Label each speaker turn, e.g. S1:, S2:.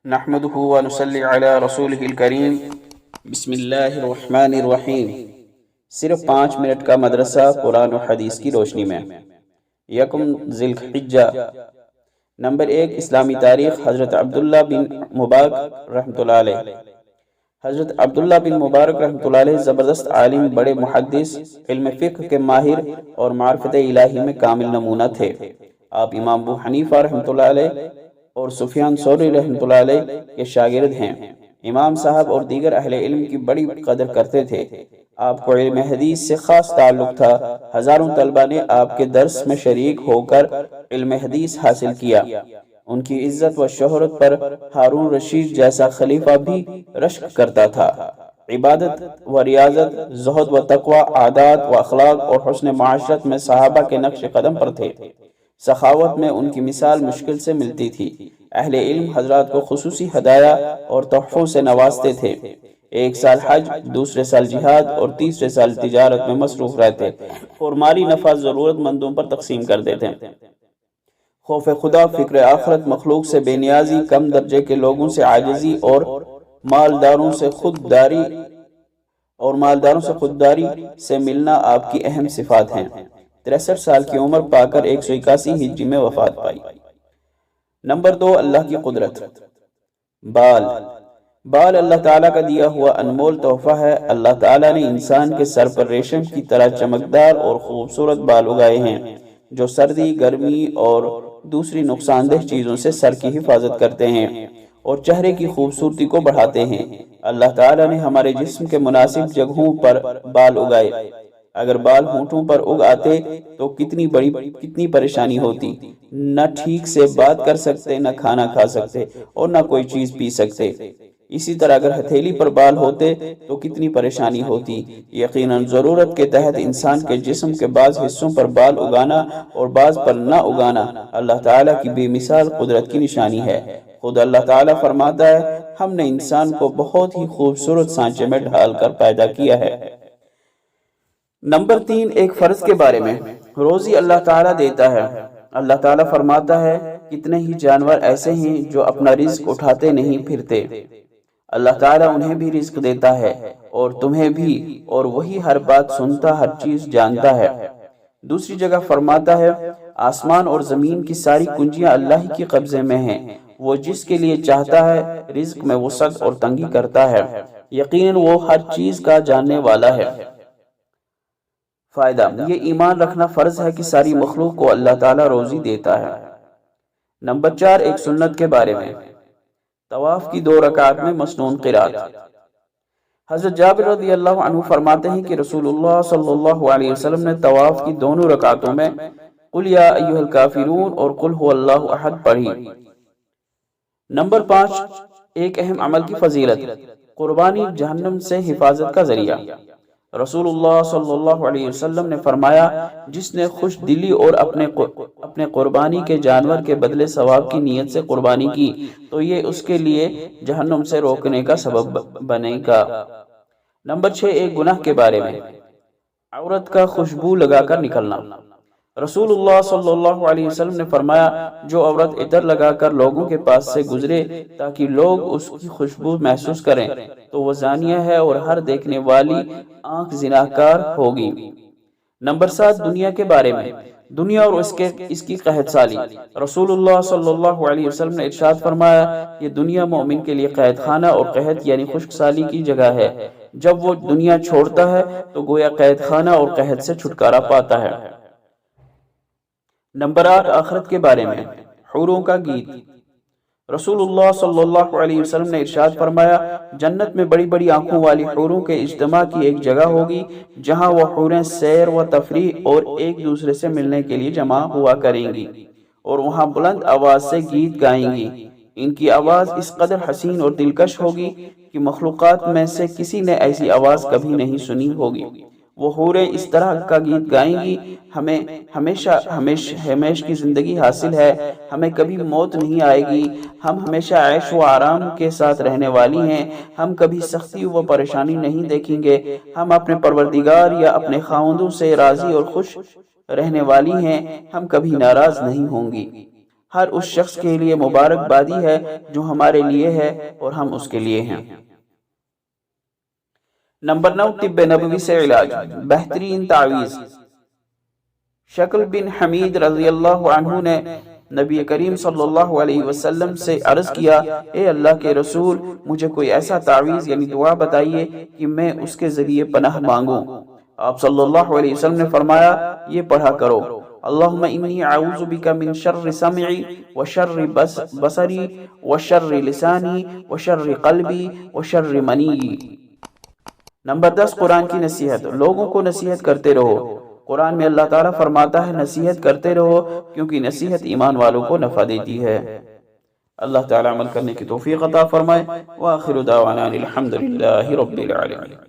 S1: نحمده ونصلي على رسوله الكريم بسم اللہ الرحمن الرحیم۔ صرف 5 منٹ کا مدرسہ قرآن و حدیث کی روشنی میں۔ یکم ذی الحجہ۔ نمبر 1، اسلامی تاریخ۔ حضرت عبداللہ بن مبارک رحمۃ اللہ علیہ۔ حضرت عبداللہ بن مبارک رحمۃ اللہ علیہ زبردست عالم، بڑے محدث، علم فقہ کے ماہر اور معرفت الہی میں کامل نمونہ تھے۔ آپ امام ابو حنیفہ رحمۃ اللہ علیہ اور سفیان ثوری رحمۃ اللہ علیہ کے شاگرد ہیں۔ امام صاحب اور دیگر اہل علم کی بڑی قدر کرتے تھے۔ آپ کو علم حدیث سے خاص تعلق تھا۔ ہزاروں طلبہ نے آپ کے درس میں شریک ہو کر علم حدیث حاصل کیا۔ ان کی عزت و شہرت پر ہارون رشید جیسا خلیفہ بھی رشک کرتا تھا۔ عبادت و ریاضت، زہد و تقوی، عادات و اخلاق اور حسن معاشرت میں صحابہ کے نقش قدم پر تھے۔ سخاوت میں ان کی مثال مشکل سے ملتی تھی۔ اہل علم حضرات کو خصوصی ہدایہ اور تحفوں سے نوازتے تھے۔ ایک سال حج، دوسرے سال جہاد اور تیسرے سال تجارت میں مصروف رہتے اور مالی نفع ضرورت مندوں پر تقسیم کر دیتے۔ خوف خدا، فکر آخرت، مخلوق سے بے نیازی، کم درجے کے لوگوں سے عاجزی اور مالداروں سے خودداری سے ملنا آپ کی اہم صفات ہیں۔ 63 سال کی عمر پا کر 181 ہجری میں وفات پائی۔ نمبر 2، اللہ کی قدرت۔ بال اللہ تعالیٰ کا دیا ہوا انمول تحفہ ہے۔ اللہ تعالیٰ نے انسان کے سر پر ریشم کی طرح چمکدار اور خوبصورت بال اگائے ہیں جو سردی، گرمی اور دوسری نقصان دہ چیزوں سے سر کی حفاظت کرتے ہیں اور چہرے کی خوبصورتی کو بڑھاتے ہیں۔ اللہ تعالیٰ نے ہمارے جسم کے مناسب جگہوں پر بال اگائے۔ اگر بال ہونٹوں پر اگ آتے تو کتنی پریشانی ہوتی۔ نہ ٹھیک سے بات کر سکتے، نہ کھانا کھا سکتے اور نہ کوئی چیز پی سکتے۔ اسی طرح اگر ہتھیلی پر بال ہوتے تو کتنی پریشانی ہوتی۔ یقیناً ضرورت کے تحت انسان کے جسم کے بعض حصوں پر بال اگانا اور بعض پر نہ اگانا اللہ تعالیٰ کی بے مثال قدرت کی نشانی ہے۔ خود اللہ تعالیٰ فرماتا ہے، ہم نے انسان کو بہت ہی خوبصورت سانچے میں ڈھال کر پیدا کیا ہے۔ نمبر 3، ایک فرض کے بارے میں۔ روزی اللہ تعالیٰ دیتا ہے۔ اللہ تعالیٰ فرماتا ہے، کتنے ہی جانور ایسے ہیں جو اپنا رزق اٹھاتے نہیں پھرتے۔ اللہ تعالیٰ انہیں بھی رزق دیتا ہے اور تمہیں بھی، اور وہی ہر بات سنتا، ہر چیز جانتا ہے۔ دوسری جگہ فرماتا ہے، آسمان اور زمین کی ساری کنجیاں اللہ کی قبضے میں ہیں، وہ جس کے لیے چاہتا ہے رزق میں وسعت اور تنگی کرتا ہے، یقیناً وہ ہر چیز کا جاننے والا ہے۔ فائدہ، یہ ایمان رکھنا فرض ہے کہ ساری مخلوق کو اللہ تعالیٰ روزی دیتا ہے۔ نمبر 4، ایک سنت کے بارے میں۔ طواف کی 2 رکعت میں مسنون قرات۔ حضرت جابر رضی اللہ عنہ فرماتے ہیں کہ رسول اللہ صلی اللہ علیہ وسلم نے طواف کی دونوں رکعتوں میں قل یا ایھا الکافرون اور قل ھو اللہ احد پڑھی۔ نمبر 5، ایک اہم عمل کی فضیلت۔ قربانی جہنم سے حفاظت کا ذریعہ۔ رسول اللہ صلی اللہ علیہ وسلم نے فرمایا، جس نے خوش دلی اور اپنے قربانی کے جانور کے بدلے ثواب کی نیت سے قربانی کی تو یہ اس کے لیے جہنم سے روکنے کا سبب بنے گا۔ نمبر 6، ایک گناہ کے بارے میں۔ عورت کا خوشبو لگا کر نکلنا۔ رسول اللہ صلی اللہ علیہ وسلم نے فرمایا، جو عورت عطر لگا کر لوگوں کے پاس سے گزرے تاکہ لوگ اس کی خوشبو محسوس کریں تو وہ زانیہ ہے اور ہر دیکھنے والی آنکھ زناکار ہوگی۔ نمبر 7، دنیا کے بارے میں۔ دنیا اور اس کی قحط سالی۔ رسول اللہ صلی اللہ علیہ وسلم نے ارشاد فرمایا، یہ دنیا مومن کے لیے قحط خانہ اور قحط یعنی خشک سالی کی جگہ ہے۔ جب وہ دنیا چھوڑتا ہے تو گویا قحط خانہ اور قحط سے چھٹکارا پاتا ہے۔ نمبر 8، آخرت کے بارے میں۔ حوروں کا گیت۔ رسول اللہ صلی اللہ علیہ وسلم نے ارشاد فرمایا، جنت میں بڑی بڑی آنکھوں والی حوروں کے اجتماع کی ایک جگہ ہوگی جہاں وہ حوریں سیر و تفریح اور ایک دوسرے سے ملنے کے لیے جمع ہوا کریں گی اور وہاں بلند آواز سے گیت گائیں گی۔ ان کی آواز اس قدر حسین اور دلکش ہوگی کہ مخلوقات میں سے کسی نے ایسی آواز کبھی نہیں سنی ہوگی۔ وہ حوریں اس طرح کا گیت گائیں گی، ہمیں ہمیشہ کی زندگی حاصل ہے، ہمیں کبھی موت نہیں آئے گی، ہم ہمیشہ عیش و آرام کے ساتھ رہنے والی ہیں، ہم کبھی سختی و پریشانی نہیں دیکھیں گے، ہم اپنے پروردگار یا اپنے خاوندوں سے راضی اور خوش رہنے والی ہیں، ہم کبھی ناراض نہیں ہوں گی۔ ہر اس شخص کے لیے مبارک بادی ہے جو ہمارے لیے ہے اور ہم اس کے لیے ہیں۔ نمبر 9، طب نبوی سے علاج، بہترین تعویذ۔ شکل بن حمید رضی اللہ عنہ نے نبی کریم صلی اللہ علیہ وسلم سے عرض کیا، اے اللہ کے رسول، مجھے کوئی ایسا تعویذ یعنی دعا بتائیے کہ میں اس کے ذریعے پناہ مانگوں۔ آپ صلی اللہ علیہ وسلم نے فرمایا، یہ پڑھا کرو، اللہم انی اعوذ بک من شر سمعی وشر بصری وشر لسانی وشر قلبی وشر منی۔ نمبر 10، قرآن کی نصیحت، لوگوں کو نصیحت کرتے رہو۔ قرآن میں اللہ تعالیٰ فرماتا ہے نصیحت کرتے رہو، کیونکہ نصیحت ایمان والوں کو نفع دیتی ہے۔ اللہ تعالیٰ عمل کرنے کی توفیق عطا فرمائے۔ وآخر دعوانا الحمد للہ رب العالمین۔